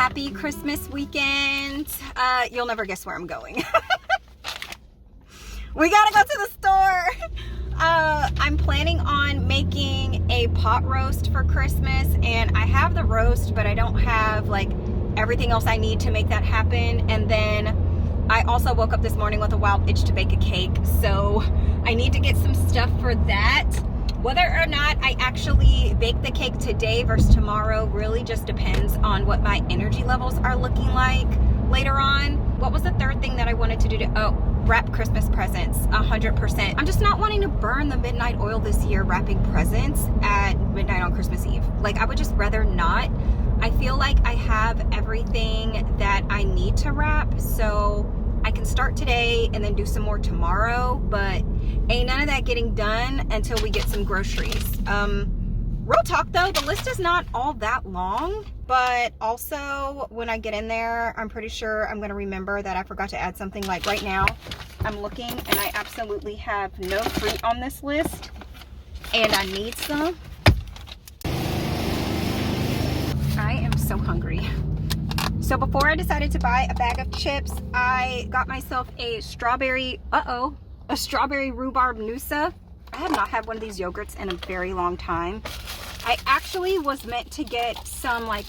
Happy Christmas weekend. You'll never guess where I'm going. We gotta go to the store. I'm planning on making a pot roast for Christmas, and I have the roast, but I don't have like everything else I need to make that happen. And then I also woke up this morning with a wild itch to bake a cake, so I need to get some stuff for that. Whether or not I actually bake the cake today versus tomorrow really just depends on what my energy levels are looking like later on. What was the third thing that I wanted to do? Wrap Christmas presents, 100%. I'm just not wanting to burn the midnight oil this year wrapping presents at midnight on Christmas Eve. Like, I would just rather not. I feel like I have everything that I need to wrap, so I can start today and then do some more tomorrow, but ain't none of that getting done until we get some groceries. Real talk though, the list is not all that long, but also when I get in there, I'm pretty sure I'm gonna remember that I forgot to add something. Like right now, I'm looking and I absolutely have no fruit on this list, and I need some. I am so hungry. So before I decided to buy a bag of chips, I got myself a strawberry rhubarb noosa. I have not had one of these yogurts in a very long time. I actually was meant to get some like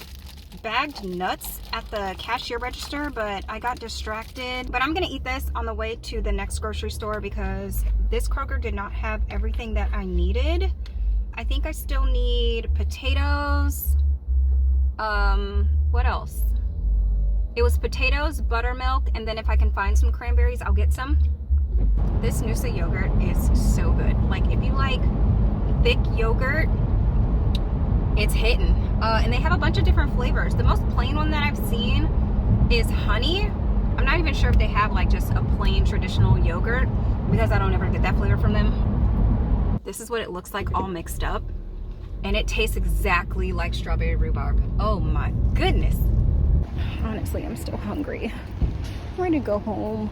bagged nuts at the cashier register, but I got distracted. But I'm gonna eat this on the way to the next grocery store because this Kroger did not have everything that I needed. I think I still need potatoes. What else? It was potatoes, buttermilk, and then if I can find some cranberries, I'll get some. This noosa yogurt is so good. Like, if you like thick yogurt, it's hitting. And they have a bunch of different flavors. The most plain one that I've seen is honey. I'm not even sure if they have like just a plain traditional yogurt because I don't ever get that flavor from them. This is what it looks like all mixed up. And it tastes exactly like strawberry rhubarb. Oh my goodness. Honestly, I'm still hungry. I'm ready to go home.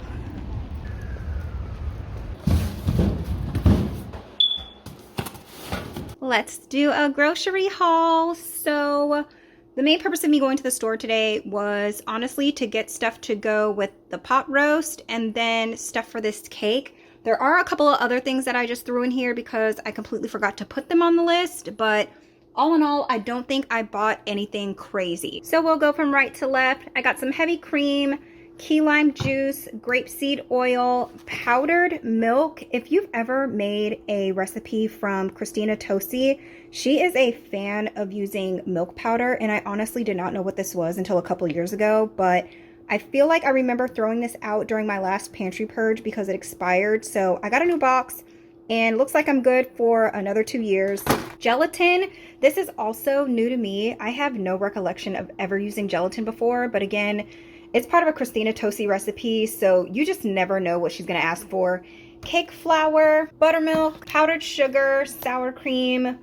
Let's do a grocery haul. So the main purpose of me going to the store today was honestly to get stuff to go with the pot roast and then stuff for this cake. There are a couple of other things that I just threw in here because I completely forgot to put them on the list, but all in all, I don't think I bought anything crazy. So we'll go from right to left. I got some heavy cream, key lime juice, grapeseed oil, powdered milk. If you've ever made a recipe from Christina Tosi, she is a fan of using milk powder, and I honestly did not know what this was until a couple years ago, but I feel like I remember throwing this out during my last pantry purge because it expired. So I got a new box and looks like I'm good for another 2 years. Gelatin, this is also new to me. I have no recollection of ever using gelatin before, but again, it's part of a Christina Tosi recipe, so you just never know what she's gonna ask for. Cake flour, buttermilk, powdered sugar, sour cream,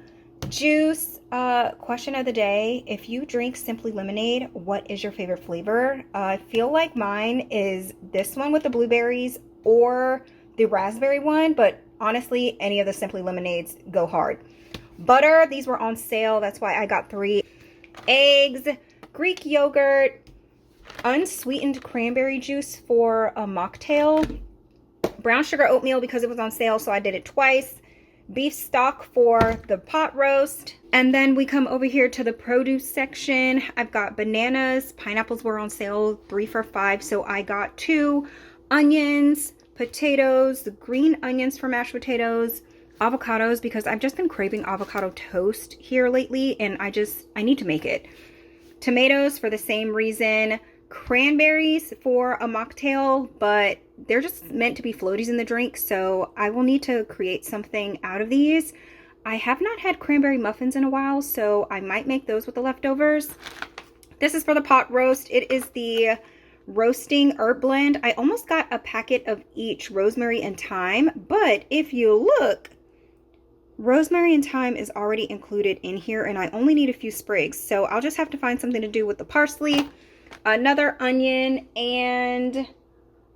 juice. Question of the day, if you drink Simply Lemonade, what is your favorite flavor? I feel like mine is this one with the blueberries or the raspberry one, but honestly, any of the Simply Lemonades go hard. Butter, these were on sale, that's why I got 3. Eggs, Greek yogurt, unsweetened cranberry juice for a mocktail, brown sugar oatmeal because it was on sale, so I did it twice, beef stock for the pot roast, and then we come over here to the produce section. I've got bananas, pineapples were on sale, 3 for $5, so I got 2, onions, potatoes, the green onions for mashed potatoes, avocados because I've just been craving avocado toast here lately and I need to make it. Tomatoes for the same reason, cranberries for a mocktail, but they're just meant to be floaties in the drink, so I will need to create something out of these. I have not had cranberry muffins in a while, so I might make those with the leftovers. This is for the pot roast. It is the roasting herb blend. I almost got a packet of each rosemary and thyme, but if you look, rosemary and thyme is already included in here and I only need a few sprigs, so I'll just have to find something to do with the parsley, another onion, and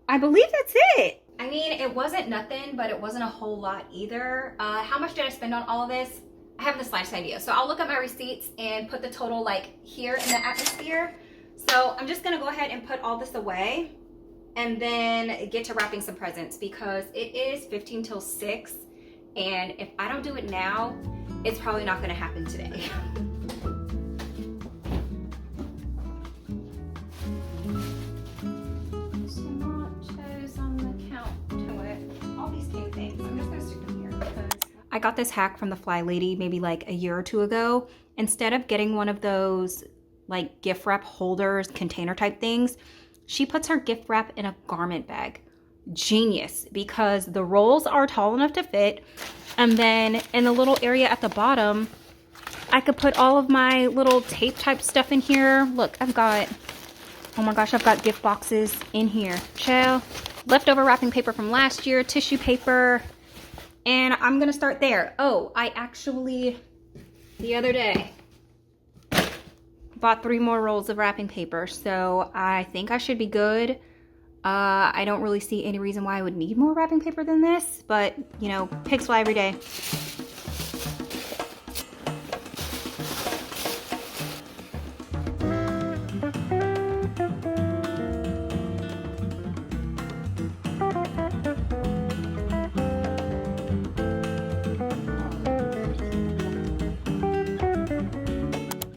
I believe that's it. I mean, it wasn't nothing, but it wasn't a whole lot either. How much did I spend on all of this? I have the slightest idea, so I'll look at my receipts and put the total like here in the atmosphere. So I'm just gonna go ahead and put all this away and then get to wrapping some presents because it is 15 till 6. And if I don't do it now, it's probably not gonna happen today. I got this hack from the Fly Lady maybe like a year or two ago. Instead of getting one of those like gift wrap holders, container type things, she puts her gift wrap in a garment bag. Genius, because the rolls are tall enough to fit. And then in the little area at the bottom, I could put all of my little tape type stuff in here. Look, I've got, oh my gosh, I've got gift boxes in here. Chill. Leftover wrapping paper from last year, tissue paper. And I'm gonna start there. Oh, I actually, the other day, bought 3 more rolls of wrapping paper. So I think I should be good. I don't really see any reason why I would need more wrapping paper than this, but you know, pigs fly every day.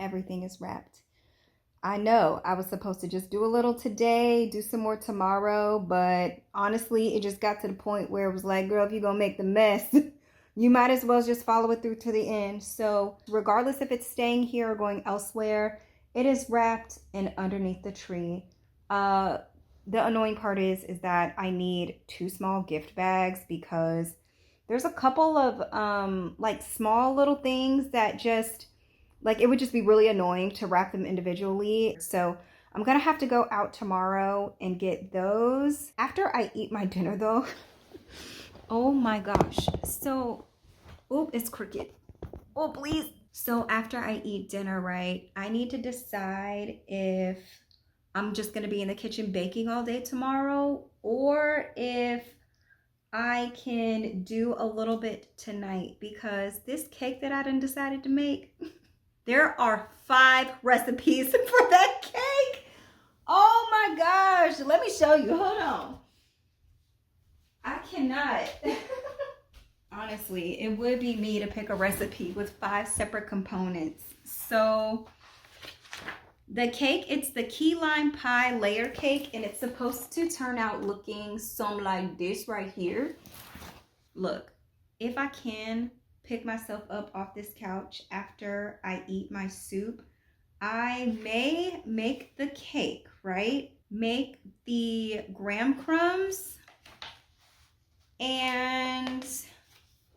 Everything is wrapped. I know I was supposed to just do a little today, do some more tomorrow, but honestly, it just got to the point where it was like, girl, if you're gonna make the mess, you might as well just follow it through to the end. So regardless if it's staying here or going elsewhere, it is wrapped and underneath the tree. The annoying part is that I need 2 small gift bags because there's a couple of like small little things that just, like, it would just be really annoying to wrap them individually. So I'm gonna have to go out tomorrow and get those after I eat my dinner though. Oh my gosh. So, oh, it's crooked. Oh, please. So after I eat dinner, right, I need to decide if I'm just gonna be in the kitchen baking all day tomorrow or if I can do a little bit tonight because this cake that I done decided to make, there are 5 recipes for that cake. Oh my gosh. Let me show you. Hold on. I cannot. Honestly, it would be me to pick a recipe with 5 separate components. So the cake, it's the key lime pie layer cake, and it's supposed to turn out looking some like this right here. Look, if I can pick myself up off this couch after I eat my soup, I may make the cake, right? Make the graham crumbs and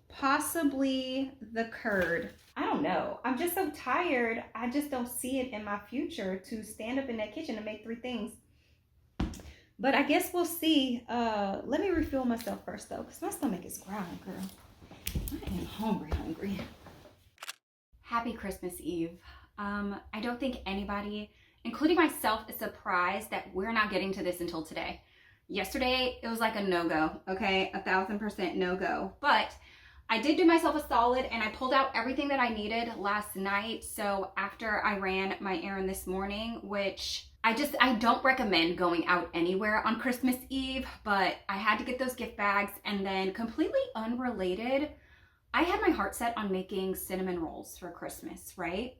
possibly the curd. I don't know. I'm just so tired. I just don't see it in my future to stand up in that kitchen and make 3 things. But I guess we'll see. Let me refuel myself first though, because my stomach is growling, girl. I am hungry. Happy Christmas Eve. I don't think anybody, including myself, is surprised that we're not getting to this until today. Yesterday, it was like a no-go, okay? 1000% no-go. But I did do myself a solid and I pulled out everything that I needed last night. So after I ran my errand this morning, which I don't recommend going out anywhere on Christmas Eve, but I had to get those gift bags. And then completely unrelated, I had my heart set on making cinnamon rolls for Christmas, right?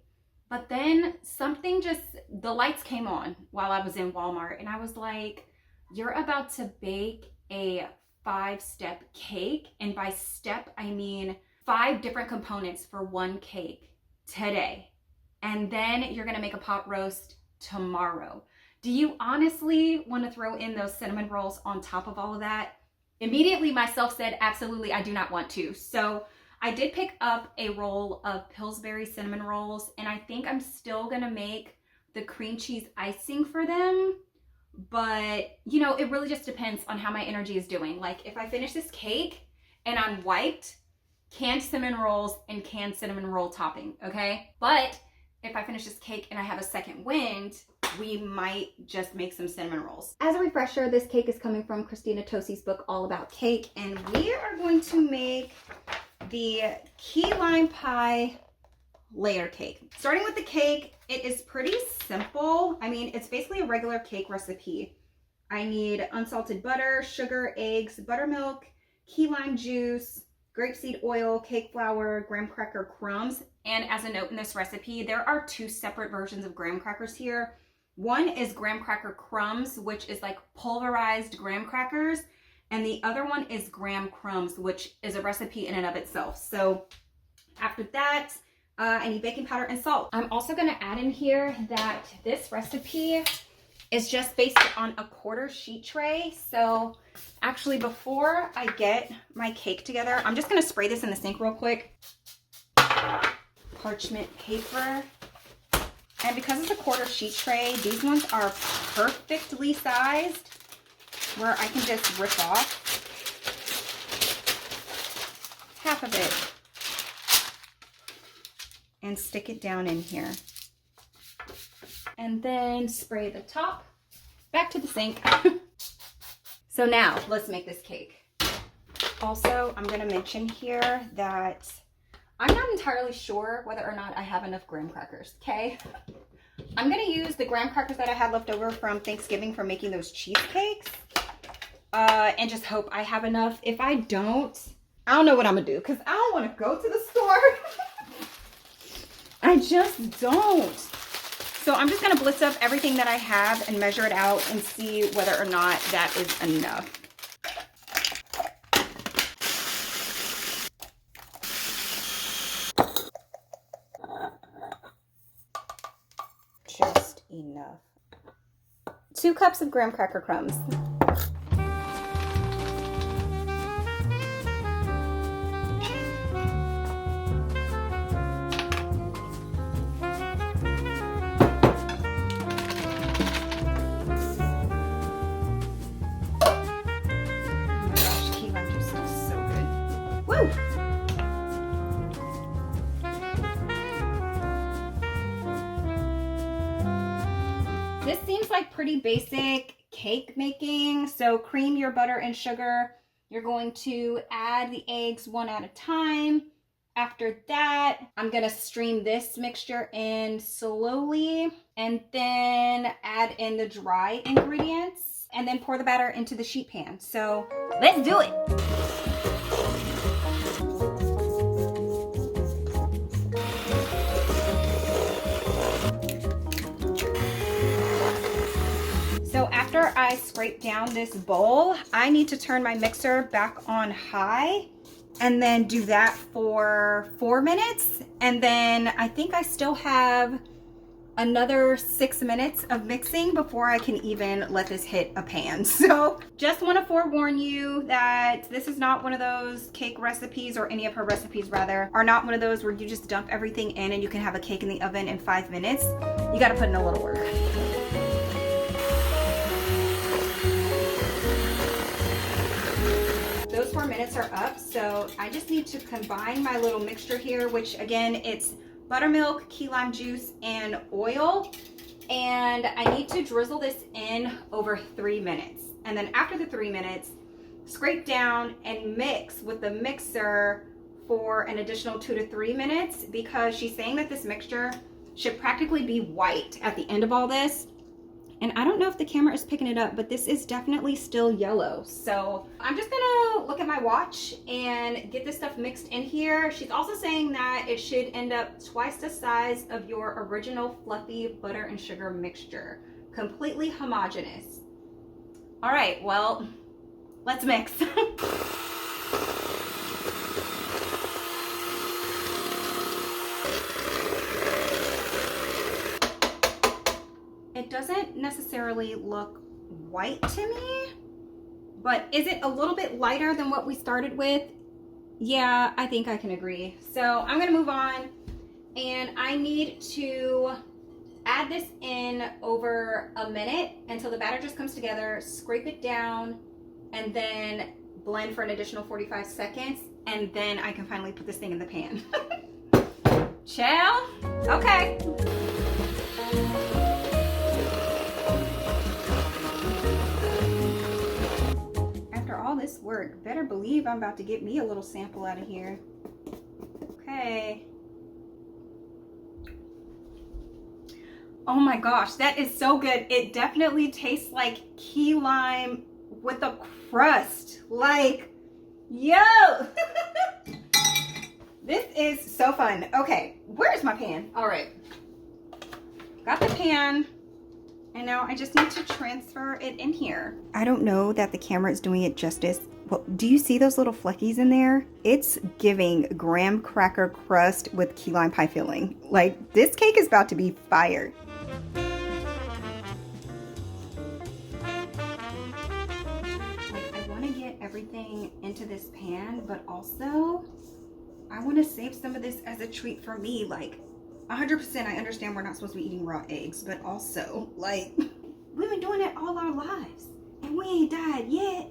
But then something just, the lights came on while I was in Walmart and I was like, you're about to bake a 5-step cake. And by step, I mean 5 different components for one cake today. And then you're gonna make a pot roast tomorrow. Do you honestly want to throw in those cinnamon rolls on top of all of that? Immediately myself said, absolutely, I do not want to. So I did pick up a roll of Pillsbury cinnamon rolls, and I think I'm still gonna make the cream cheese icing for them. But you know, it really just depends on how my energy is doing. Like if I finish this cake and I'm wiped, canned cinnamon rolls and canned cinnamon roll topping, okay? But if I finish this cake and I have a second wind, we might just make some cinnamon rolls. As a refresher, this cake is coming from Christina Tosi's book, All About Cake, and we are going to make the key lime pie layer cake. Starting with the cake, it is pretty simple. I mean, it's basically a regular cake recipe. I need unsalted butter, sugar, eggs, buttermilk, key lime juice, grapeseed oil, cake flour, graham cracker crumbs. And as a note in this recipe, there are 2 separate versions of graham crackers here. One is graham cracker crumbs, which is like pulverized graham crackers. And the other one is graham crumbs, which is a recipe in and of itself. So after that, I need baking powder and salt. I'm also gonna add in here that this recipe is just based on a 1/4 sheet tray. So actually before I get my cake together, I'm just gonna spray this in the sink real quick. Parchment paper. And because it's a 1/4 sheet tray, these ones are perfectly sized where I can just rip off half of it and stick it down in here. And then spray the top back to the sink. So now let's make this cake. Also, I'm gonna mention here that I'm not entirely sure whether or not I have enough graham crackers, okay? I'm gonna use the graham crackers that I had left over from Thanksgiving for making those cheesecakes and just hope I have enough. If I don't know what I'm gonna do because I don't wanna go to the store. I just don't. So I'm just gonna blitz up everything that I have and measure it out and see whether or not that is enough. Just enough. 2 cups of graham cracker crumbs. This seems like pretty basic cake making. So cream your butter and sugar. You're going to add the eggs 1 at a time. After that, I'm gonna stream this mixture in slowly and then add in the dry ingredients and then pour the batter into the sheet pan. So let's do it. So after I scrape down this bowl, I need to turn my mixer back on high and then do that for 4 minutes. And then I think I still have another 6 minutes of mixing before I can even let this hit a pan. So just want to forewarn you that this is not one of those cake recipes, or any of her recipes rather, are not one of those where you just dump everything in and you can have a cake in the oven in 5 minutes. You got to put in a little work. Those 4 minutes are up, so I just need to combine my little mixture here, which again, it's buttermilk, key lime juice, and oil. And I need to drizzle this in over 3 minutes. And then after the 3 minutes, scrape down and mix with the mixer for an additional 2 to 3 minutes, because she's saying that this mixture should practically be white at the end of all this. And I don't know if the camera is picking it up, but this is definitely still yellow. So I'm just gonna look at my watch and get this stuff mixed in here. She's also saying that it should end up twice the size of your original fluffy butter and sugar mixture. Completely homogeneous. All right, well, let's mix. It doesn't necessarily look white to me, but is it a little bit lighter than what we started with? Yeah, I think I can agree. So I'm gonna move on, and I need to add this in over a minute until the batter just comes together, scrape it down, and then blend for an additional 45 seconds, and then I can finally put this thing in the pan. Chill? Okay. All this work, better believe I'm about to get me a little sample out of here. Okay. Oh my gosh, that is so good. It definitely tastes like key lime with a crust. Like, yo! This is so fun. Okay, where's my pan? All right, got the pan. And now I just need to transfer it in here. I don't know that the camera is doing it justice. Well, do you see those little fleckies in there? It's giving graham cracker crust with key lime pie filling. Like, this cake is about to be fire. Like, I want to get everything into this pan, but also I want to save some of this as a treat for me. Like, 100% I understand we're not supposed to be eating raw eggs, but also, like, we've been doing it all our lives and we ain't died yet.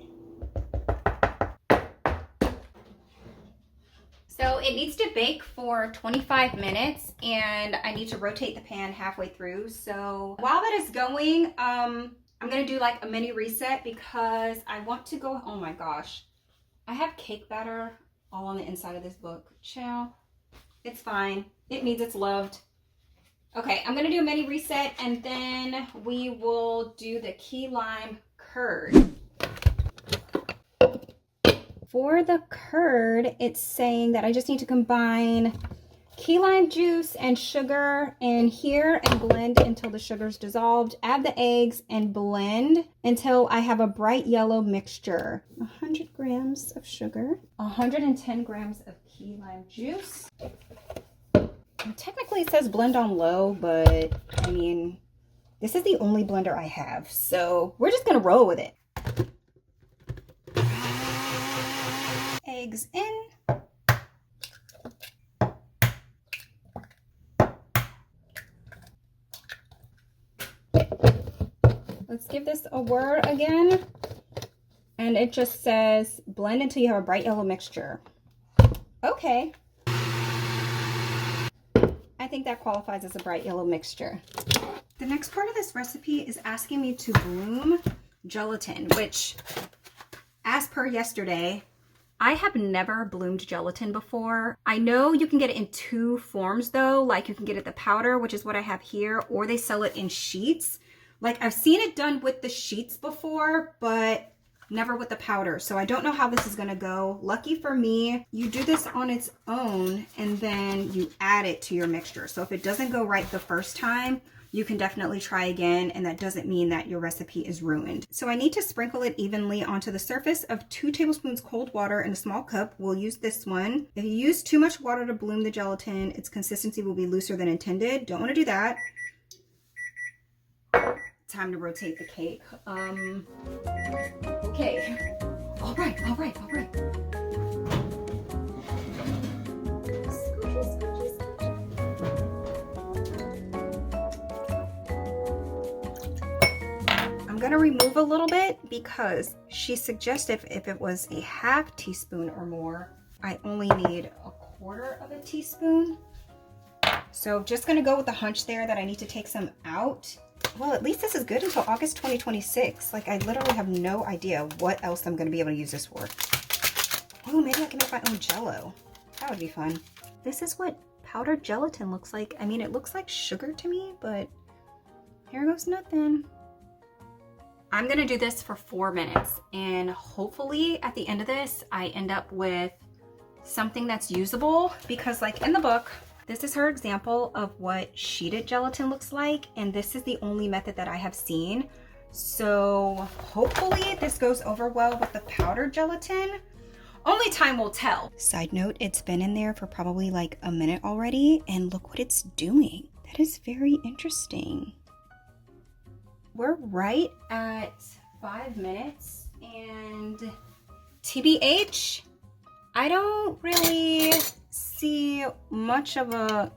So it needs to bake for 25 minutes and I need to rotate the pan halfway through. So while that is going, I'm gonna do like a mini reset because I want to go, oh my gosh, I have cake batter all on the inside of this book. Chow. It's fine. It needs its loved. Okay, I'm gonna do a mini reset and then we will do the key lime curd. For the curd, it's saying that I just need to combine key lime juice and sugar in here and blend until the sugar's dissolved. Add the eggs and blend until I have a bright yellow mixture. 100 grams of sugar, 110 grams of key lime juice. And technically it says blend on low, but I mean, this is the only blender I have, so we're just gonna roll with it. Eggs in. Let's give this a whir again. And it just says blend until you have a bright yellow mixture. Okay. I think that qualifies as a bright yellow mixture. The next part of this recipe is asking me to bloom gelatin, which, as per yesterday, I have never bloomed gelatin before. I know you can get it in two forms though, like you can get it the powder, which is what I have here, or they sell it in sheets. Like I've seen it done with the sheets before, but never with the powder. So I don't know how this is gonna go. Lucky for me, you do this on its own and then you add it to your mixture. So if it doesn't go right the first time, you can definitely try again, and that doesn't mean that your recipe is ruined. So I need to sprinkle it evenly onto the surface of 2 tablespoons cold water in a small cup. We'll use this one. If you use too much water to bloom the gelatin, its consistency will be looser than intended. Don't want to do that. Time to rotate the cake. Okay. All right. I'm gonna remove a little bit because she suggested if it was a half teaspoon or more, I only need 1/4 of a teaspoon. So just gonna go with the hunch there that I need to take some out. Well, at least this is good until August 2026. Like, I literally have no idea what else I'm gonna be able to use this for. Oh, maybe I can make my own Jell-O. That would be fun. This is what powdered gelatin looks like. I mean, it looks like sugar to me, but here goes nothing. I'm gonna do this for 4 minutes, and hopefully at the end of this, I end up with something that's usable, because like in the book, this is her example of what sheeted gelatin looks like, and this is the only method that I have seen. So hopefully this goes over well with the powdered gelatin. Only time will tell. Side note, it's been in there for probably like a minute already, and look what it's doing. That is very interesting. We're right at 5 minutes, and TBH, I don't really see much of a,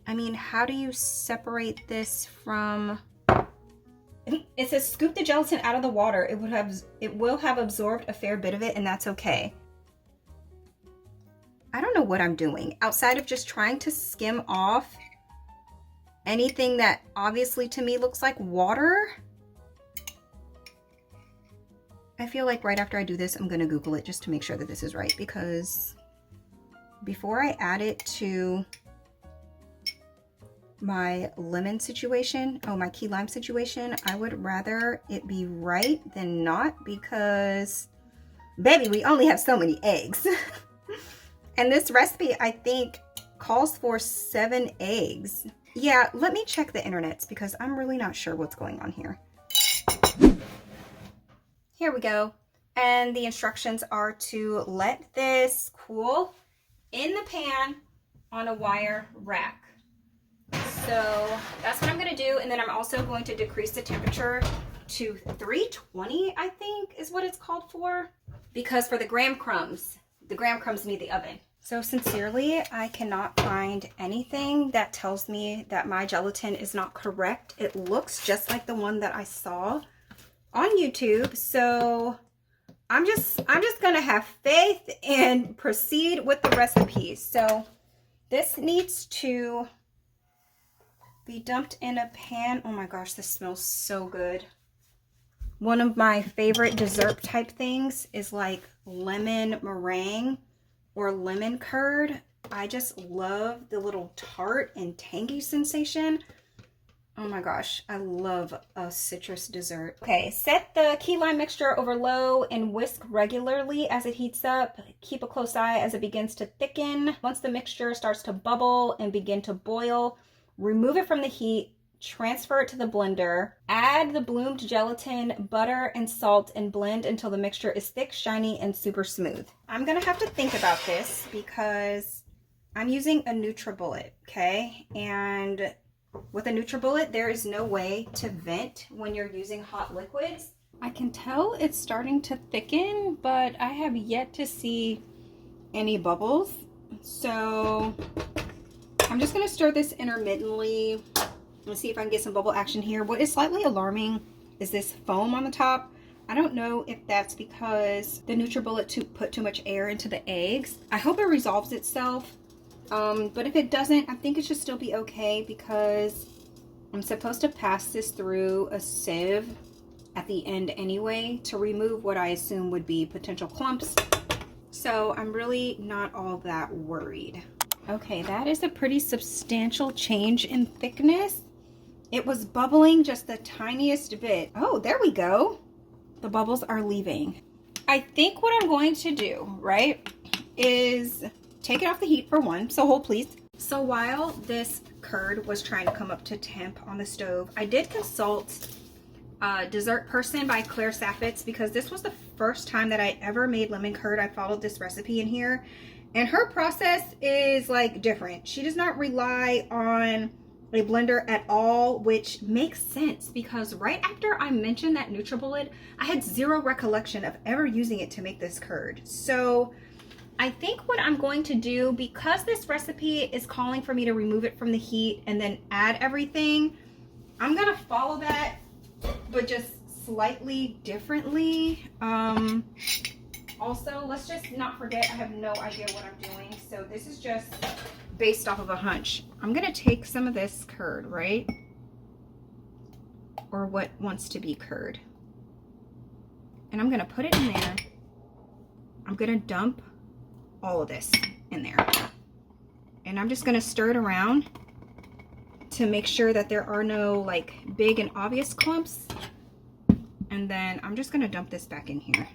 I mean, how do you separate this from, it says scoop the gelatin out of the water. It will have absorbed a fair bit of it, and that's okay. I don't know what I'm doing outside of just trying to skim off anything that obviously to me looks like water. I feel like right after I do this, I'm gonna Google it just to make sure that this is right, because before I add it to my lemon situation, my key lime situation, I would rather it be right than not, because baby, we only have so many eggs. And this recipe, I think, calls for 7 eggs. Yeah, let me check the internets because I'm really not sure what's going on here. Here we go. And the instructions are to let this cool in the pan on a wire rack. So that's what I'm going to do. And then I'm also going to decrease the temperature to 320, I think is what it's called for. Because for the graham crumbs need the oven. So sincerely, I cannot find anything that tells me that my gelatin is not correct. It looks just like the one that I saw on YouTube. So I'm just gonna have faith and proceed with the recipe. So this needs to be dumped in a pan. Oh my gosh, this smells so good. One of my favorite dessert type things is like lemon meringue or lemon curd. I just love the little tart and tangy sensation. Oh my gosh, I love a citrus dessert. Okay, set the key lime mixture over low and whisk regularly as it heats up. Keep a close eye as it begins to thicken. Once the mixture starts to bubble and begin to boil, remove it from the heat, transfer it to the blender, add the bloomed gelatin, butter, and salt, and blend until the mixture is thick, shiny, and super smooth. I'm gonna have to think about this because I'm using a NutriBullet, okay? And with a NutriBullet, there is no way to vent when you're using hot liquids. I can tell it's starting to thicken, but I have yet to see any bubbles. So I'm just gonna stir this intermittently. Let's see if I can get some bubble action here. What is slightly alarming is this foam on the top. I don't know if that's because the NutriBullet put too much air into the eggs. I hope it resolves itself. But if it doesn't, I think it should still be okay because I'm supposed to pass this through a sieve at the end anyway to remove what I assume would be potential clumps. So I'm really not all that worried. Okay, that is a pretty substantial change in thickness. It was bubbling just the tiniest bit. Oh, there we go. The bubbles are leaving. I think what I'm going to do, right, is take it off the heat for one. So hold please. So while this curd was trying to come up to temp on the stove, I did consult Dessert Person by Claire Saffitz because this was the first time that I ever made lemon curd. I followed this recipe in here. And her process is like different. She does not rely on a blender at all, which makes sense because right after I mentioned that NutriBullet, I had zero recollection of ever using it to make this curd. So I think what I'm going to do, because this recipe is calling for me to remove it from the heat and then add everything, I'm gonna follow that, but just slightly differently. Also, let's just not forget, I have no idea what I'm doing. So this is just based off of a hunch. I'm gonna take some of this curd, right? Or what wants to be curd. And I'm gonna put it in there. I'm gonna dump all of this in there. And I'm just gonna stir it around to make sure that there are no like big and obvious clumps. And then I'm just gonna dump this back in here.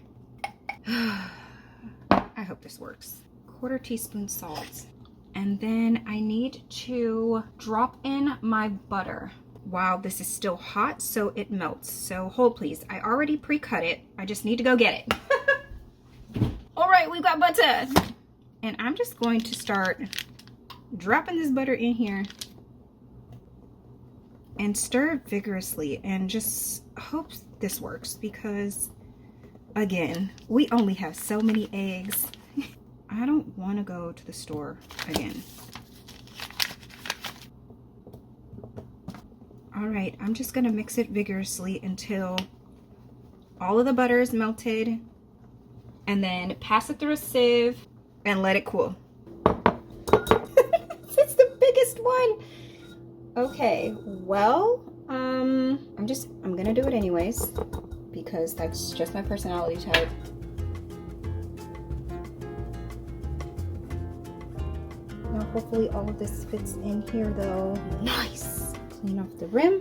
I hope this works. 1/4 teaspoon salt. And then I need to drop in my butter while this is still hot so it melts. So hold please. I already pre-cut it. I just need to go get it. All right, we've got butter. And I'm just going to start dropping this butter in here and stir it vigorously and just hope this works because again, we only have so many eggs. I don't want to go to the store again. All right, I'm just gonna mix it vigorously until all of the butter is melted and then pass it through a sieve and let it cool. It's the biggest one. Okay, well, I'm gonna do it anyways because that's just my personality type. Now Hopefully all of this fits in here though. Nice. Clean off the rim.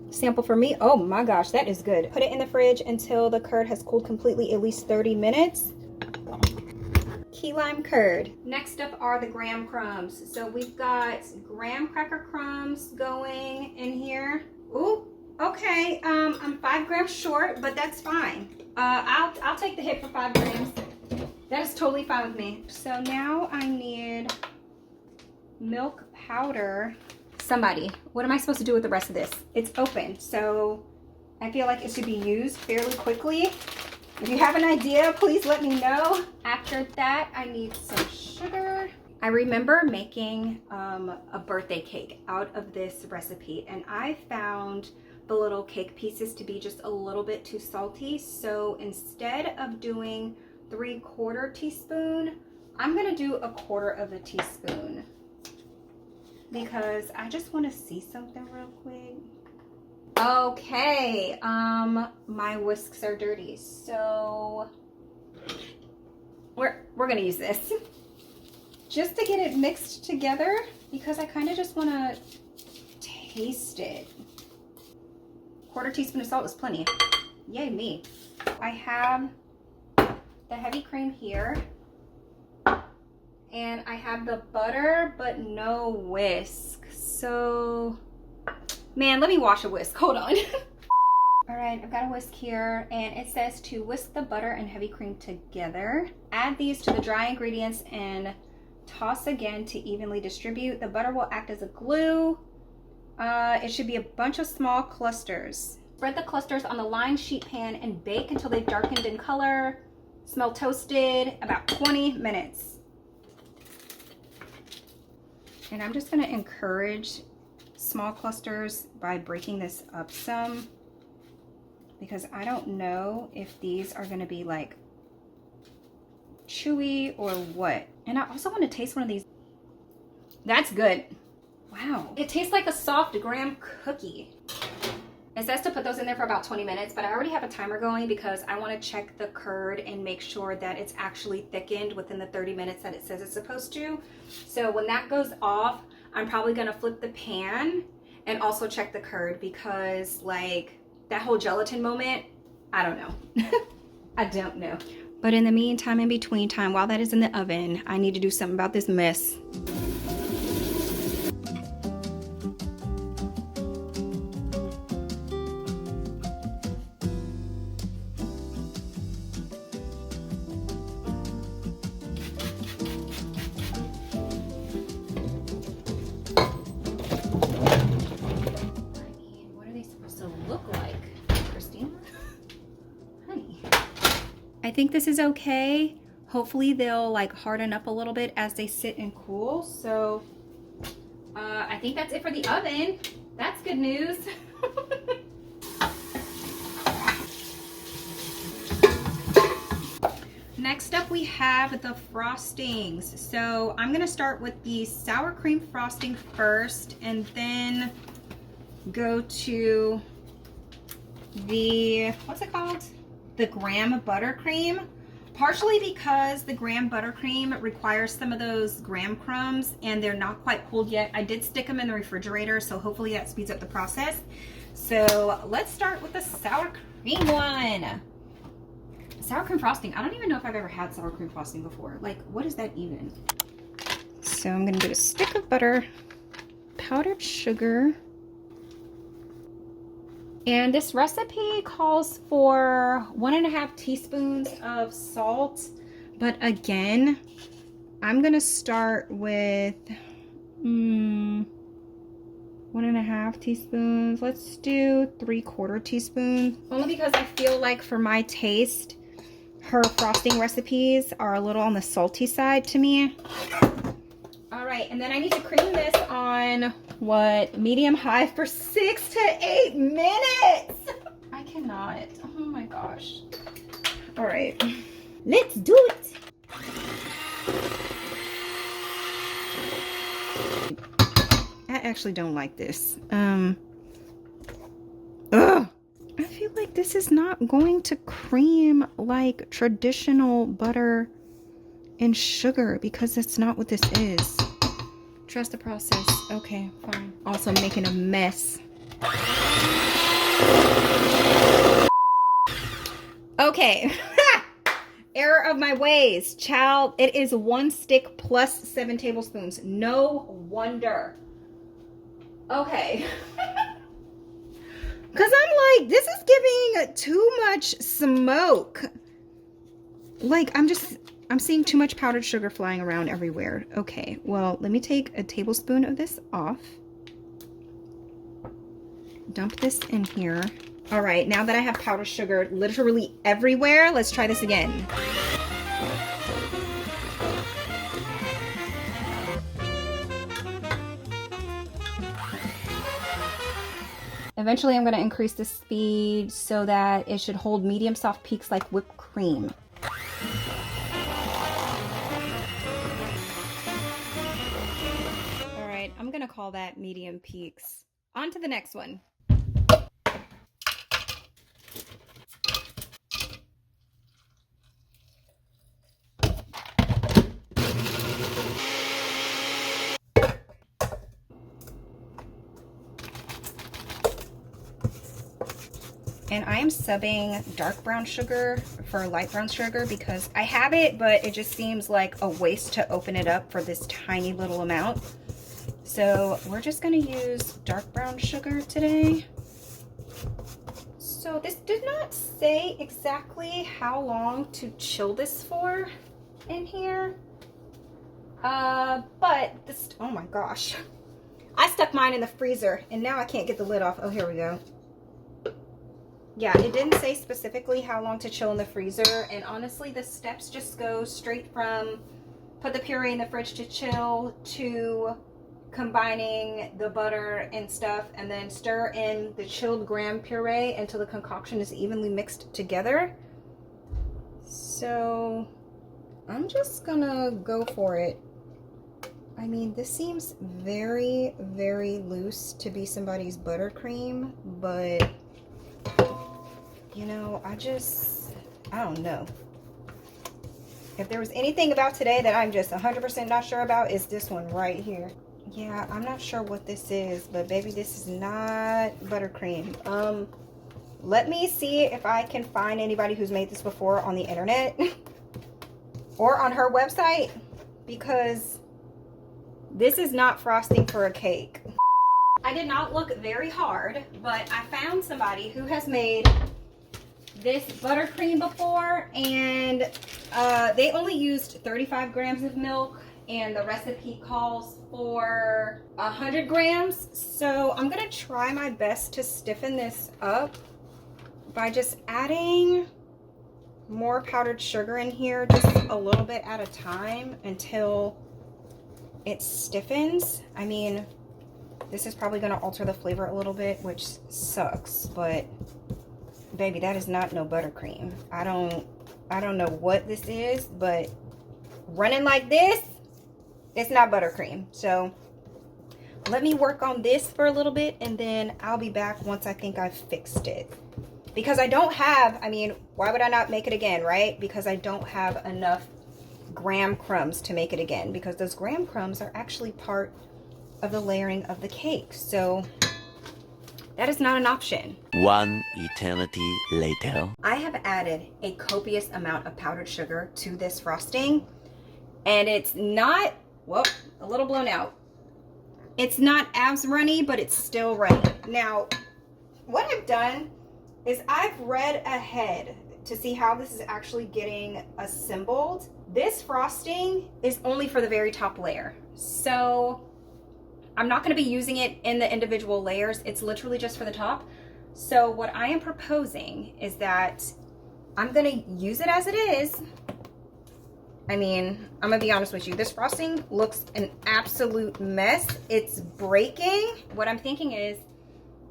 Sample for me. Oh my gosh, that is good. Put it in the fridge until the curd has cooled completely, at least 30 minutes. Key lime curd. Next up are the graham crumbs. So we've got graham cracker crumbs going in here. Ooh, okay. I'm 5 grams short, but that's fine. I'll take the hit for 5 grams. That is totally fine with me. So now I need milk powder. Somebody, what am I supposed to do with the rest of this? It's open, so I feel like it should be used fairly quickly. If you have an idea, please let me know. After that, I need some sugar. I remember making a birthday cake out of this recipe, and I found the little cake pieces to be just a little bit too salty. So instead of doing 3/4 teaspoon, I'm gonna do 1/4 teaspoon. Because I just want to see something real quick. Okay, my whisks are dirty, so we're gonna use this just to get it mixed together, because I kind of just want to taste it. 1/4 teaspoon of salt is plenty. Yay me. I have the heavy cream here. And I have the butter, but no whisk. So, man, let me wash a whisk. Hold on. All right, I've got a whisk here, and it says to whisk the butter and heavy cream together. Add these to the dry ingredients and toss again to evenly distribute. The butter will act as a glue. It should be a bunch of small clusters. Spread the clusters on the lined sheet pan and bake until they've darkened in color. Smell toasted, about 20 minutes. And I'm just going to encourage small clusters by breaking this up some, because I don't know if these are going to be like chewy or what. And I also want to taste one of these. That's good. Wow. It tastes like a soft graham cookie. It says to put those in there for about 20 minutes, but I already have a timer going because I want to check the curd and make sure that it's actually thickened within the 30 minutes that it says it's supposed to. So when that goes off, I'm probably going to flip the pan and also check the curd, because like that whole gelatin moment, I don't know. I don't know. But in the meantime, in between time, while that is in the oven, I need to do something about this mess. I think this is okay. Hopefully they'll like harden up a little bit as they sit and cool. So I think that's it for the oven. That's good news. Next up we have the frostings. So I'm gonna start with the sour cream frosting first, and then go to the, what's it called? The graham buttercream, partially because the graham buttercream requires some of those graham crumbs and they're not quite cooled yet. I did stick them in the refrigerator, so hopefully that speeds up the process. So let's start with the sour cream one. Sour cream frosting. I don't even know if I've ever had sour cream frosting before. Like, what is that even? So I'm gonna get a stick of butter, powdered sugar. And this recipe calls for 1.5 teaspoons of salt, but again, I'm gonna start with 1.5 teaspoons. Let's do 3/4 teaspoon. Only because I feel like for my taste, her frosting recipes are a little on the salty side to me. All right, and then I need to cream this on what, medium high for 6 to 8 minutes. I cannot. Oh my gosh. All right, let's do it. I actually don't like this. Ugh. I feel like this is not going to cream like traditional butter in sugar because that's not what this is. Trust the process. Okay, fine. Also making a mess. Okay. Error of my ways. Child, it is 1 stick plus 7 tablespoons. No wonder. Okay. Because I'm like, this is giving too much smoke. Like, I'm seeing too much powdered sugar flying around everywhere. Okay, well, let me take a tablespoon of this off. Dump this in here. All right, now that I have powdered sugar literally everywhere, let's try this again. Eventually, I'm going to increase the speed so that it should hold medium soft peaks like whipped cream. All right, I'm going to call that medium peaks. On to the next one. And I am subbing dark brown sugar for light brown sugar because I have it, but it just seems like a waste to open it up for this tiny little amount. So we're just going to use dark brown sugar today. So this did not say exactly how long to chill this for in here. But this, oh my gosh. I stuck mine in the freezer and now I can't get the lid off. Oh, here we go. Yeah, it didn't say specifically how long to chill in the freezer, and honestly the steps just go straight from put the puree in the fridge to chill to combining the butter and stuff and then stir in the chilled graham puree until the concoction is evenly mixed together. So I'm just gonna go for it. I mean, this seems very, very loose to be somebody's buttercream, but you know, I don't know. If there was anything about today that I'm just 100% not sure about, is this one right here. Yeah, I'm not sure what this is, but baby, this is not buttercream. Let me see if I can find anybody who's made this before on the internet or on her website, because this is not frosting for a cake. I did not look very hard, but I found somebody who has made this buttercream before, and they only used 35 grams of milk, and the recipe calls for 100 grams. So I'm gonna try my best to stiffen this up by just adding more powdered sugar in here, just a little bit at a time until it stiffens. I mean, this is probably gonna alter the flavor a little bit, which sucks, but baby, that is not no buttercream. I don't know what this is, but running like this, it's not buttercream. So let me work on this for a little bit, and then I'll be back once I think I've fixed it. Because I don't have, I mean, why would I not make it again, right? Because I don't have enough graham crumbs to make it again, because those graham crumbs are actually part of the layering of the cake. So that is not an option. One eternity later. I have added a copious amount of powdered sugar to this frosting, and it's not, well, a little blown out. It's not as runny, but it's still runny. Now, what I've done is I've read ahead to see how this is actually getting assembled. This frosting is only for the very top layer. So I'm not going to be using it in the individual layers. It's literally just for the top. So what I am proposing is that I'm going to use it as it is. I mean, I'm going to be honest with you. This frosting looks an absolute mess. It's breaking. What I'm thinking is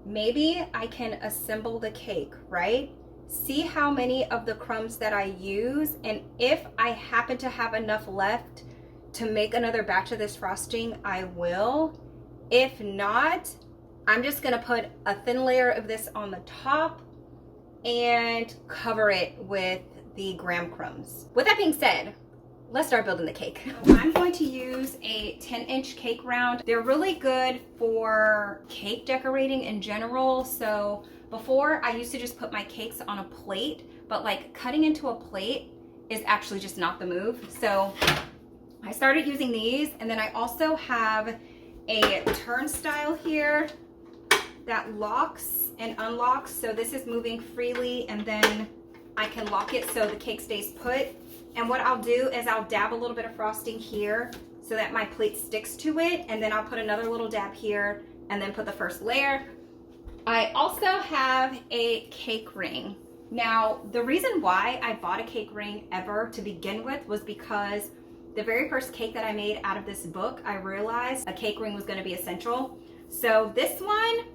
maybe I can assemble the cake, right? See how many of the crumbs that I use, and if I happen to have enough left to make another batch of this frosting, I will. If not, I'm just gonna put a thin layer of this on the top and cover it with the graham crumbs. With that being said, let's start building the cake. I'm going to use a 10-inch cake round. They're really good for cake decorating in general. So before, I used to just put my cakes on a plate, but like cutting into a plate is actually just not the move. So I started using these, and then I also have a turnstile here that locks and unlocks. So this is moving freely, and then I can lock it so the cake stays put. And what I'll do is I'll dab a little bit of frosting here so that my plate sticks to it, and then I'll put another little dab here and then put the first layer. I also have a cake ring. Now, the reason why I bought a cake ring ever to begin with was because the very first cake that I made out of this book, I realized a cake ring was going to be essential. So this one,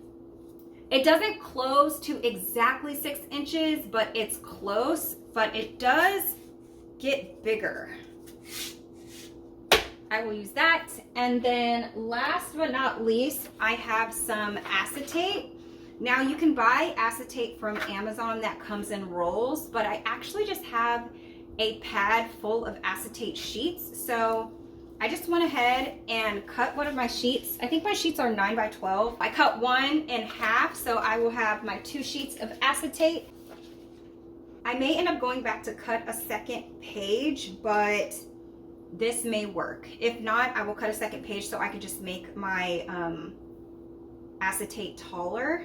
it doesn't close to exactly 6 inches, but it's close, but it does get bigger. I will use that. And then last but not least, I have some acetate. Now you can buy acetate from Amazon that comes in rolls, but I actually just have a pad full of acetate sheets. So I just went ahead and cut one of my sheets. I think my sheets are 9 by 12. I cut one in half, so I will have my 2 sheets of acetate. I may end up going back to cut a second page, but this may work. If not, I will cut a second page so I can just make my acetate taller.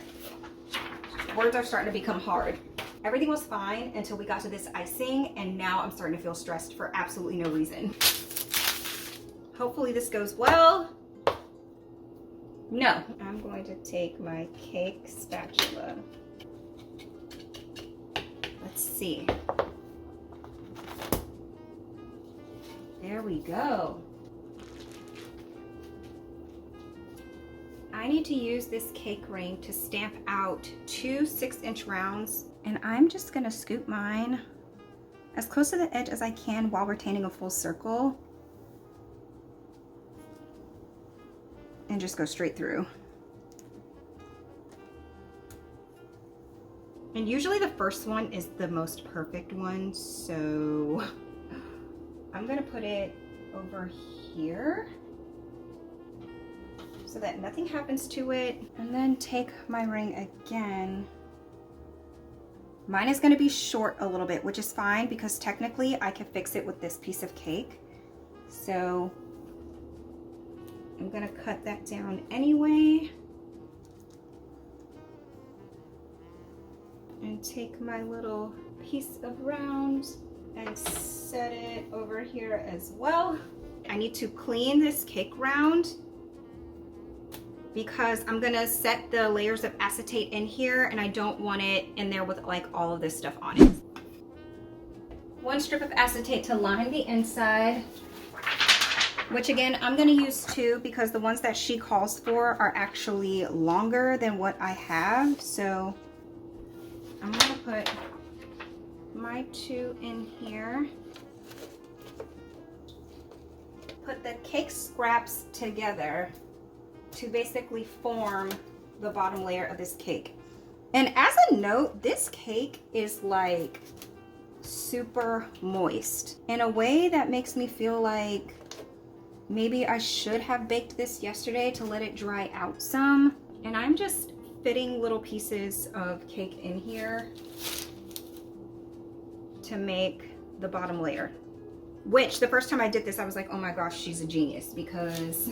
Words are starting to become hard. Everything was fine until we got to this icing, and now I'm starting to feel stressed for absolutely no reason. Hopefully this goes well. No. I'm going to take my cake spatula. Let's see. There we go. I need to use this cake ring to stamp out 2 6-inch rounds, and I'm just gonna scoop mine as close to the edge as I can while retaining a full circle and just go straight through. And usually the first one is the most perfect one, so I'm gonna put it over here so that nothing happens to it, and then take my ring again. Mine is gonna be short a little bit, which is fine because technically I can fix it with this piece of cake. So I'm gonna cut that down anyway. And take my little piece of round and set it over here as well. I need to clean this cake round because I'm gonna set the layers of acetate in here, and I don't want it in there with like all of this stuff on it. 1 strip of acetate to line the inside, which again, I'm gonna use 2 because the ones that she calls for are actually longer than what I have. So I'm gonna put my 2 in here. Put the cake scraps together to basically form the bottom layer of this cake. And as a note, this cake is like super moist in a way that makes me feel like maybe I should have baked this yesterday to let it dry out some. And I'm just fitting little pieces of cake in here to make the bottom layer, which the first time I did this I was like, oh my gosh, she's a genius, because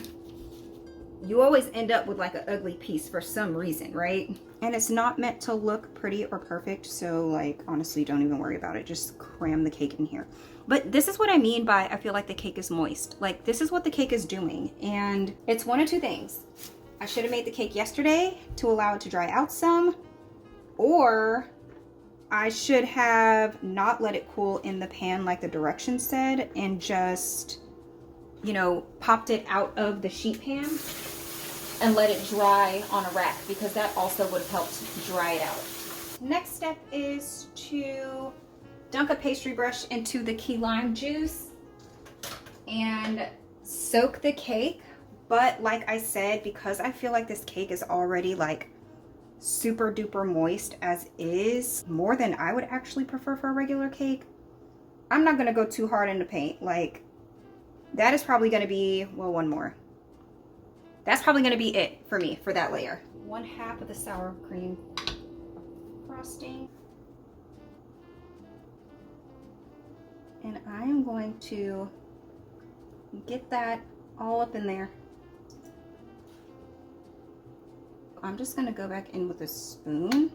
you always end up with like an ugly piece for some reason, right? And it's not meant to look pretty or perfect, so like honestly don't even worry about it, just cram the cake in here. But this is what I mean by I feel like the cake is moist. Like this is what the cake is doing, and it's one of 2 things. I should have made the cake yesterday to allow it to dry out some, or I should have not let it cool in the pan like the directions said and just, you know, popped it out of the sheet pan and let it dry on a rack, because that also would have helped dry it out. Next step is to dunk a pastry brush into the key lime juice and soak the cake. But like I said, because I feel like this cake is already like super duper moist as is, more than I would actually prefer for a regular cake, I'm not gonna go too hard in the paint. Like That is probably going to be, well, one more. That's probably going to be it for me for that layer. 1/2 of the sour cream frosting. And I am going to get that all up in there. I'm just going to go back in with a spoon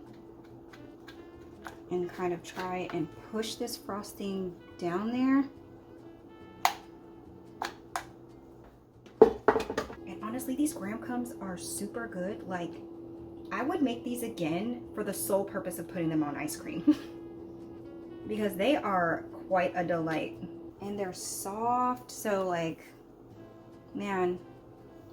and kind of try and push this frosting down there. And honestly, these graham crumbs are super good. Like, I would make these again for the sole purpose of putting them on ice cream because they are quite a delight. And they're soft, so like, man,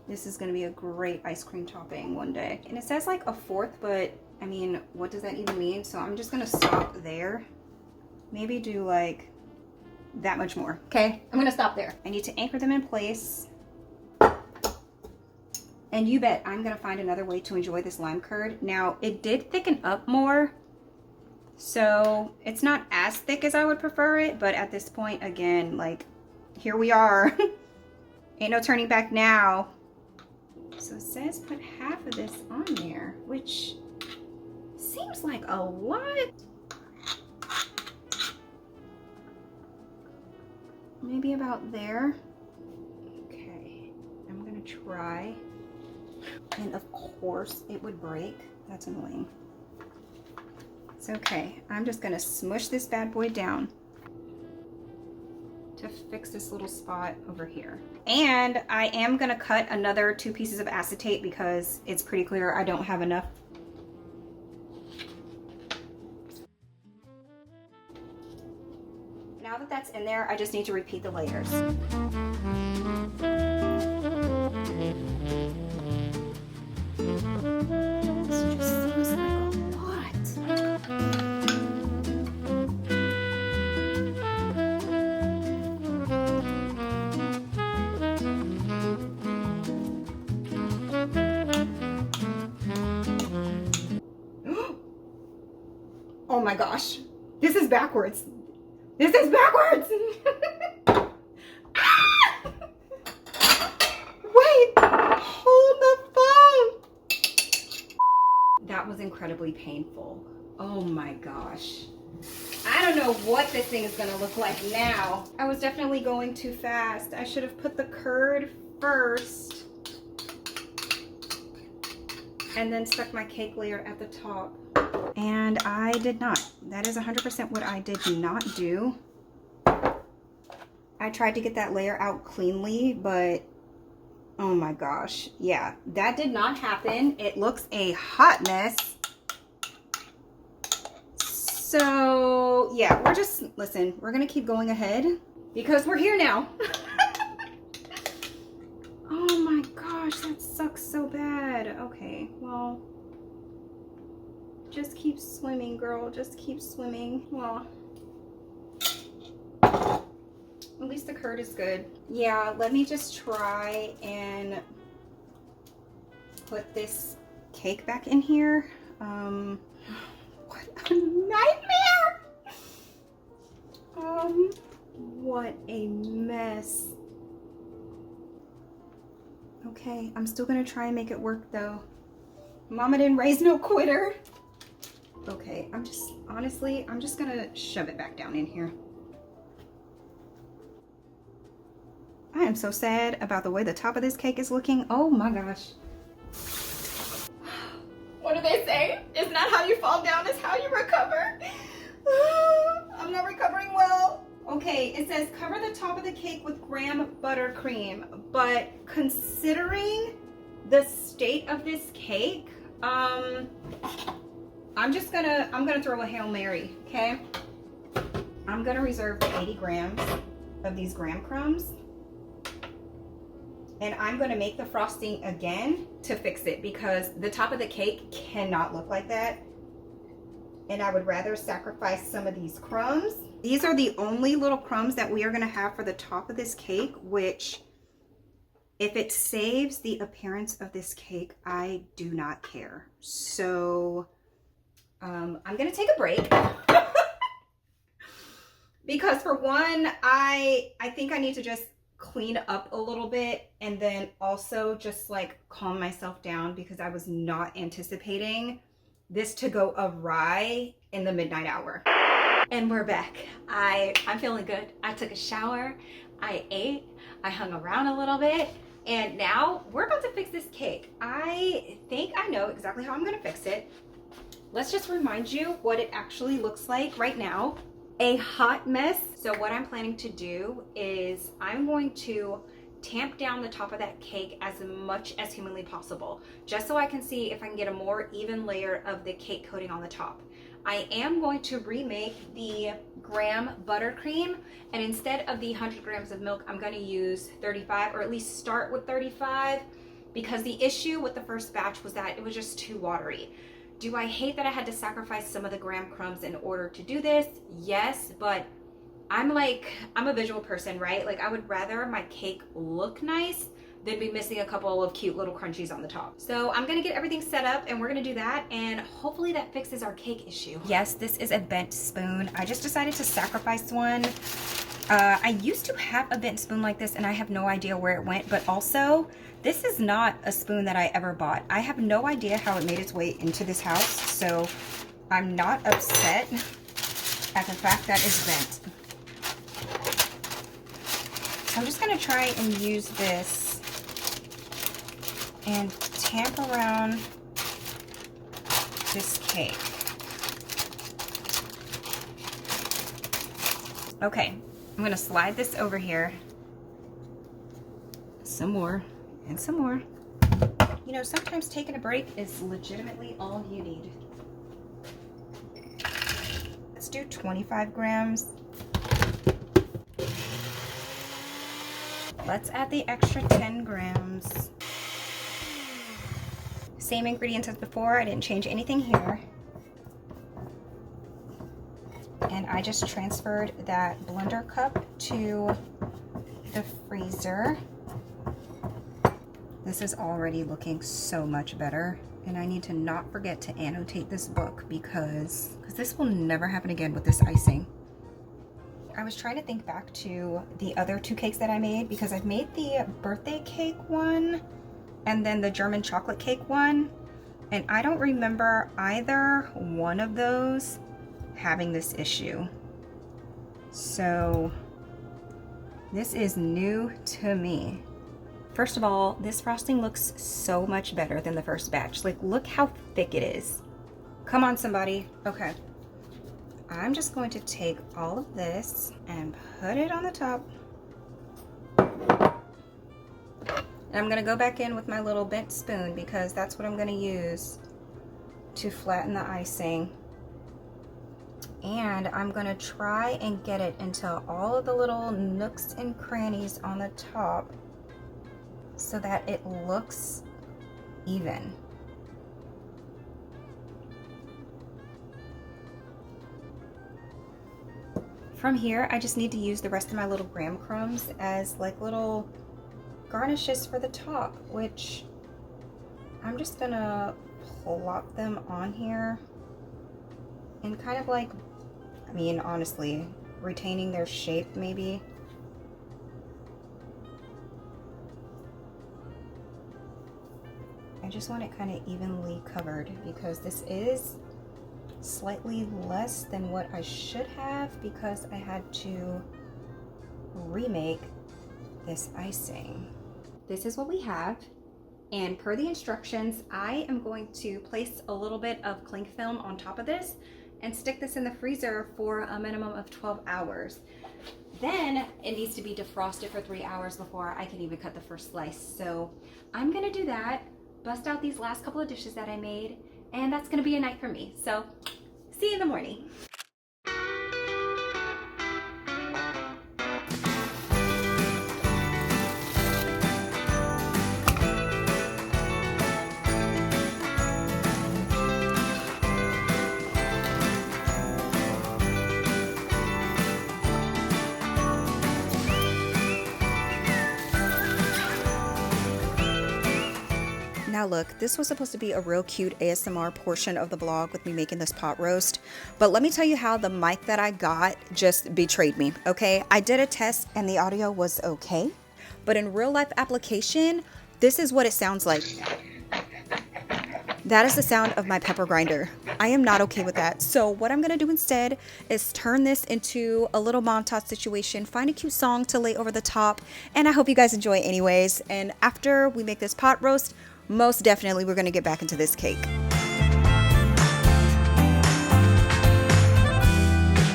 this is gonna be a great ice cream topping one day. And it says like 1/4, but I mean, what does that even mean? So I'm just gonna stop there. Maybe do like that much more. Okay, I'm gonna stop there. I need to anchor them in place. And you bet I'm gonna find another way to enjoy this lime curd. Now, it did thicken up more, so it's not as thick as I would prefer it, but at this point, again, like, here we are. Ain't no turning back now. So it says put 1/2 of this on there, which seems like a lot. Maybe about there. Okay, I'm gonna try. And of course it would break. That's annoying. It's okay. I'm just gonna smush this bad boy down to fix this little spot over here. And I am gonna cut another 2 pieces of acetate because it's pretty clear I don't have enough. Now that that's in there, I just need to repeat the layers. This just seems like a lot. Oh my gosh, this is backwards. This is backwards. Ah! Wait, hold the phone. That was incredibly painful. Oh my gosh. I don't know what this thing is gonna look like now. I was definitely going too fast. I should have put the curd first and then stuck my cake layer at the top. And I did not. That is 100% what I did not do. I tried to get that layer out cleanly, but oh my gosh. Yeah, that did not happen. It looks a hot mess. So yeah, we're just, listen, we're gonna keep going ahead because we're here now. Oh my gosh, that sucks so bad. Okay, well, just keep swimming, girl. Just keep swimming. Well, at least the curd is good. Yeah, let me just try and put this cake back in here. What a nightmare! What a mess. Okay, I'm still gonna try and make it work though. Mama didn't raise no quitter. Okay, honestly, I'm just gonna shove it back down in here. I am so sad about the way the top of this cake is looking. Oh my gosh. What do they say? It's not how you fall down, it's how you recover. I'm not recovering well. Okay, it says cover the top of the cake with graham buttercream, but considering the state of this cake, I'm gonna throw a Hail Mary, okay? I'm gonna reserve the 80 grams of these graham crumbs, and I'm gonna make the frosting again to fix it because the top of the cake cannot look like that. And I would rather sacrifice some of these crumbs. These are the only little crumbs that we are gonna have for the top of this cake, which if it saves the appearance of this cake, I do not care. So I'm gonna take a break because for one, I think I need to just clean up a little bit and then also just like calm myself down because I was not anticipating this to go awry in the midnight hour. And we're back. I'm feeling good. I took a shower, I ate, I hung around a little bit, and now we're about to fix this cake. I think I know exactly how I'm gonna fix it. Let's just remind you what it actually looks like right now. A hot mess. So what I'm planning to do is I'm going to tamp down the top of that cake as much as humanly possible, just so I can see if I can get a more even layer of the cake coating on the top. I am going to remake the graham buttercream, and instead of the 100 grams of milk, I'm going to use 35, or at least start with 35, because the issue with the first batch was that it was just too watery. Do I hate that I had to sacrifice some of the graham crumbs in order to do this? Yes, but I'm a visual person, right? Like, I would rather my cake look nice than be missing a couple of cute little crunchies on the top. So I'm gonna get everything set up and we're gonna do that, and hopefully that fixes our cake issue. Yes, this is a bent spoon. I just decided to sacrifice one. I used to have a bent spoon like this and I have no idea where it went, but also this is not a spoon that I ever bought. I have no idea how it made its way into this house, so I'm not upset at the fact that it's bent. So I'm just gonna try and use this and tamp around this cake. Okay, I'm gonna slide this over here. Some more and some more. You know, sometimes taking a break is legitimately all you need. Let's do 25 grams. Let's add the extra 10 grams. Same ingredients as before. I didn't change anything here. And I just transferred that blender cup to the freezer. This is already looking so much better. And I need to not forget to annotate this book because this will never happen again with this icing. I was trying to think back to the other two cakes that I made, because I've made the birthday cake one and then the German chocolate cake one, and I don't remember either one of those having this issue. So this is new to me. First of all, this frosting looks so much better than the first batch. Like, look how thick it is. Come on, somebody. Okay. I'm just going to take all of this and put it on the top. And I'm going to go back in with my little bent spoon because that's what I'm going to use to flatten the icing. And I'm going to try and get it into all of the little nooks and crannies on the top so that it looks even. From here, I just need to use the rest of my little graham crumbs as like little garnishes for the top, which I'm just gonna plop them on here and kind of like, I mean, honestly, retaining their shape maybe. I just want it kind of evenly covered because this is slightly less than what I should have because I had to remake this icing. This is what we have, and per the instructions, I am going to place a little bit of cling film on top of this and stick this in the freezer for a minimum of 12 hours. Then it needs to be defrosted for 3 hours before I can even cut the first slice. So I'm gonna do that, bust out these last couple of dishes that I made, and that's gonna be a night for me. So see you in the morning. Now look, this was supposed to be a real cute ASMR portion of the vlog with me making this pot roast, but let me tell you how the mic that I got just betrayed me, okay? I did a test and the audio was okay, but in real life application, this is what it sounds like. That is the sound of my pepper grinder. I am not okay with that. So what I'm gonna do instead is turn this into a little montage situation, find a cute song to lay over the top, and I hope you guys enjoy anyways. And after we make this pot roast, most definitely we're gonna get back into this cake.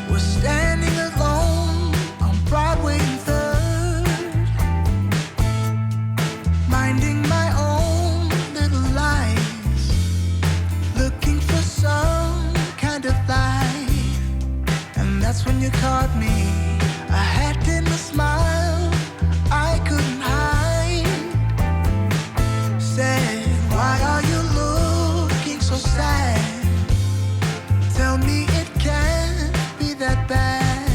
We're standing alone on Broadway and 3rd, minding my own little life, looking for some kind of life. And that's when you caught me. I had in a smile I couldn't hide. Said, why are you looking so sad? Tell me it can't be that bad.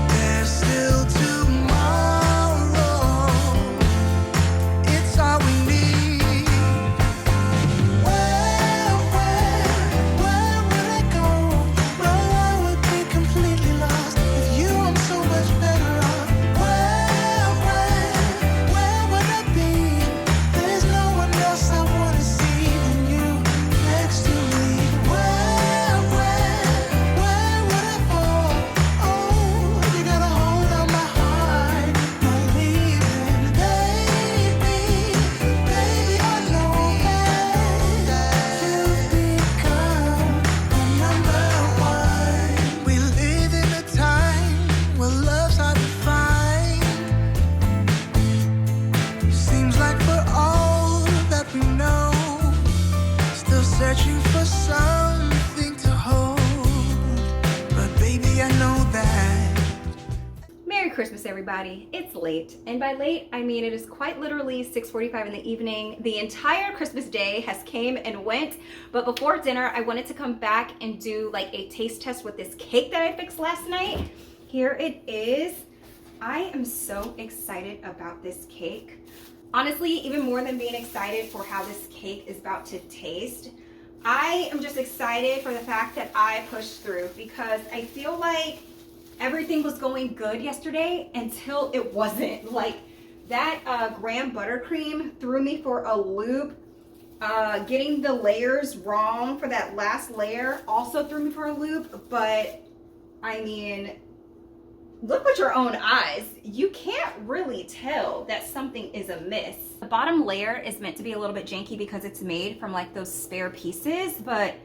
There's still tomorrow. It's all we need. Where would I go? Well, I would be completely lost. With you, I'm so much better off. Where would I be? There's no one else I wanna see than you next to me. Where would I fall? Oh, you gotta hold on my heart, not leaving. Baby, I know that you've become my number one. We live in a time where love's hard to find. Seems like for all that we know, still searching for something to hold. But baby, I know that. Merry Christmas, everybody. It's late, and by late I mean it is quite literally 6:45 in the evening. The entire Christmas day has came and went, but before dinner I wanted to come back and do like a taste test with this cake that I fixed last night. Here it is. I am so excited about this cake. Honestly, even more than being excited for how this cake is about to taste, I am just excited for the fact that I pushed through, because I feel like everything was going good yesterday until it wasn't. Like that graham buttercream threw me for a loop. Getting the layers wrong for that last layer also threw me for a loop. But I mean, look with your own eyes. You can't really tell that something is amiss. The bottom layer is meant to be a little bit janky because it's made from like those spare pieces, but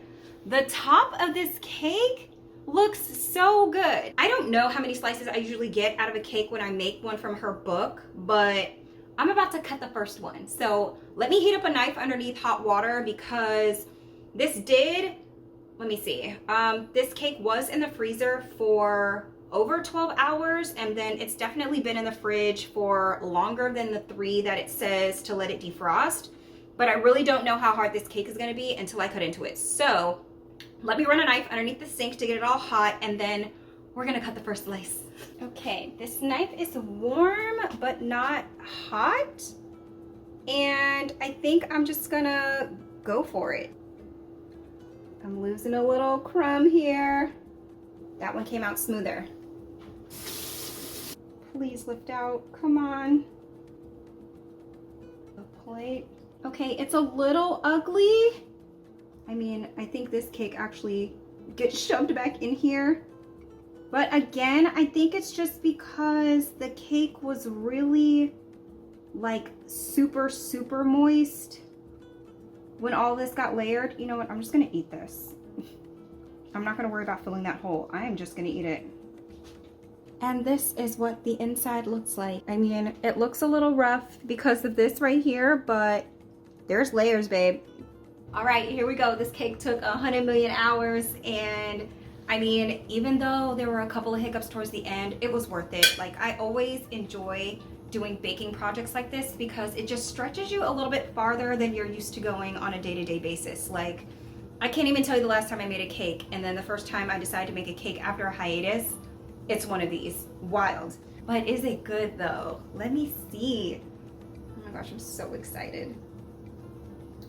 the top of this cake looks so good. I don't know how many slices I usually get out of a cake when I make one from her book, but I'm about to cut the first one. So let me heat up a knife underneath hot water, because this did, let me see, this cake was in the freezer for over 12 hours, and then it's definitely been in the fridge for longer than the 3 that it says to let it defrost. But I really don't know how hard this cake is gonna be until I cut into it. So let me run a knife underneath the sink to get it all hot, and then we're gonna cut the first slice. Okay, this knife is warm but not hot, and I think I'm just gonna go for it. I'm losing a little crumb here. That one came out smoother. Please lift out, come on. The plate. Okay, it's a little ugly. I mean, I think this cake actually gets shoved back in here. But again, I think it's just because the cake was really like super moist when all this got layered. You know what, I'm just gonna eat this. I'm not gonna worry about filling that hole. I am just gonna eat it. And this is what the inside looks like. I mean, it looks a little rough because of this right here, but there's layers, babe. All right, here we go. This cake took 100 million hours, and I mean, even though there were a couple of hiccups towards the end, it was worth it. Like, I always enjoy doing baking projects like this because it just stretches you a little bit farther than you're used to going on a day-to-day basis. Like, I can't even tell you the last time I made a cake, and then the first time I decided to make a cake after a hiatus, it's one of these. Wild. But is it good though? Let me see. Oh my gosh, I'm so excited.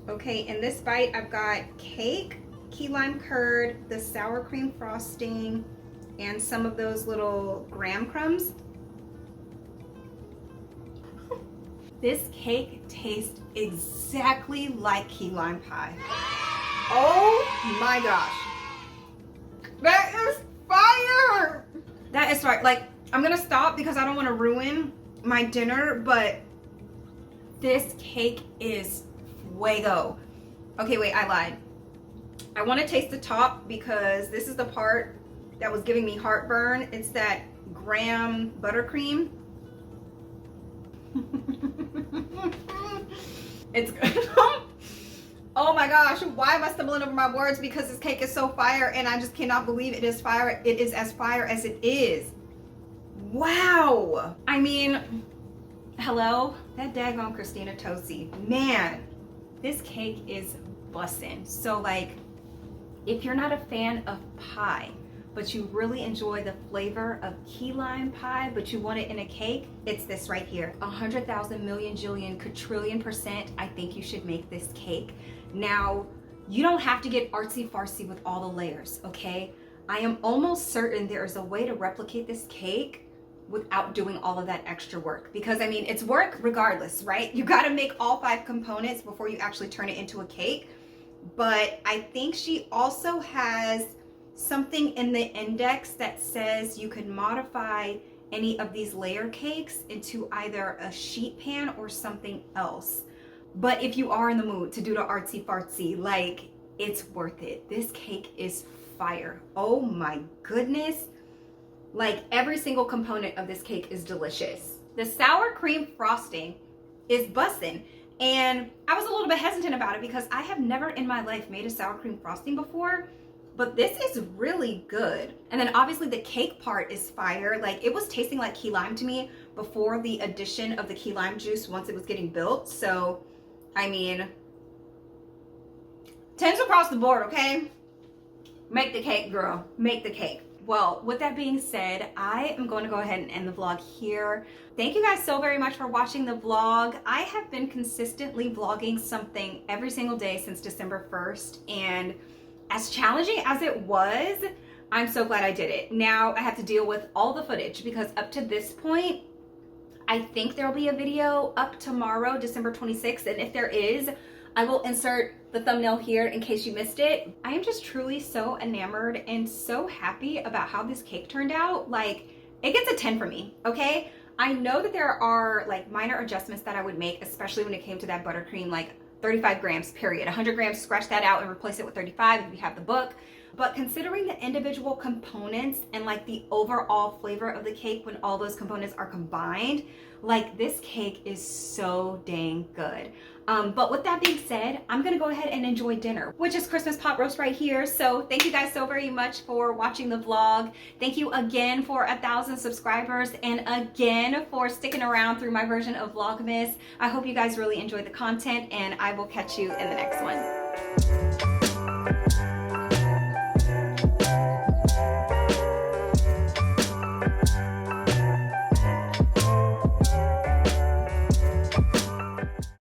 Okay, in this bite I've got cake, key lime curd, the sour cream frosting, and some of those little graham crumbs. This cake tastes exactly like key lime pie. Oh my gosh. That is fire! That is fire. Like, I'm gonna stop because I don't want to ruin my dinner, but this cake is fuego. Okay, wait, I lied. I want to taste the top because this is the part that was giving me heartburn. It's that graham buttercream. It's good. Oh my gosh, why am I stumbling over my words? Because this cake is so fire and I just cannot believe it is fire. It is as fire as it is. Wow. I mean, hello? That daggone Christina Tosi. Man, this cake is bussin'. So like, if you're not a fan of pie, but you really enjoy the flavor of key lime pie, but you want it in a cake, it's this right here. 100,000 million jillion quadrillion %, I think you should make this cake. Now, you don't have to get artsy fartsy with all the layers, okay? I am almost certain there is a way to replicate this cake without doing all of that extra work. Because I mean, it's work regardless, right? You gotta make all 5 components before you actually turn it into a cake. But I think she also has something in the index that says you can modify any of these layer cakes into either a sheet pan or something else. But if you are in the mood to do the artsy fartsy, like, it's worth it. This cake is fire. Oh my goodness. Like, every single component of this cake is delicious. The sour cream frosting is bussin'. And I was a little bit hesitant about it because I have never in my life made a sour cream frosting before, but this is really good. And then obviously the cake part is fire. Like, it was tasting like key lime to me before the addition of the key lime juice once it was getting built. So, I mean, 10s across the board, okay? Make the cake, girl. Make the cake. Well, with that being said, I am going to go ahead and end the vlog here. Thank you guys so very much for watching the vlog. I have been consistently vlogging something every single day since December 1st, and as challenging as it was, I'm so glad I did it. Now I have to deal with all the footage because up to this point, I think there'll be a video up tomorrow, December 26th, and if there is, I will insert the thumbnail here in case you missed it. I am just truly so enamored and so happy about how this cake turned out. Like, it gets a 10 for me, okay? I know that there are like minor adjustments that I would make, especially when it came to that buttercream, like 35 grams, period. 100 grams, scratch that out and replace it with 35 if you have the book. But considering the individual components and like the overall flavor of the cake when all those components are combined, like, this cake is so dang good. But with that being said, I'm gonna go ahead and enjoy dinner, which is Christmas pot roast right here. So thank you guys so very much for watching the vlog. Thank you again for 1,000 subscribers and again for sticking around through my version of Vlogmas. I hope you guys really enjoyed the content and I will catch you in the next one.